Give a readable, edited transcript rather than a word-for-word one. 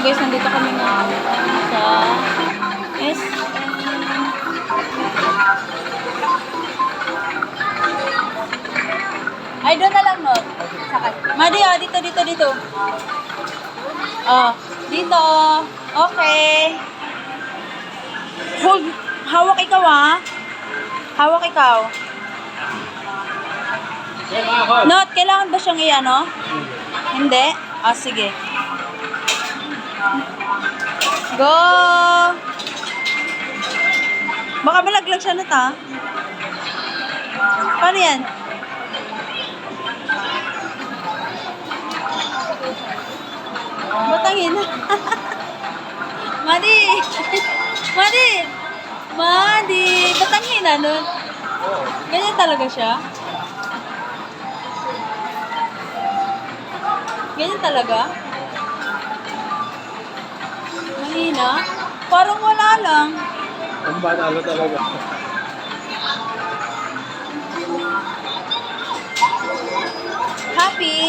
guys, nandito kami ngayon sa SM. Ay, doon na lang, no? Sakay. Madi, oh, dito, dito, dito. Oh, dito. Okay. Hold. Hawak ikaw, ha? Hawak ikaw. Not, kailangan ba siyang i-ano? Hindi? Ah, sige. Go! Baka malaglag siya na ta. Paano yan? Batangin. Madi! Madi! Madi! Batangin na nun. Ganyan talaga siya. Ganyan talaga. Mahina. Parang wala lang. Ang banalo talaga. Happy?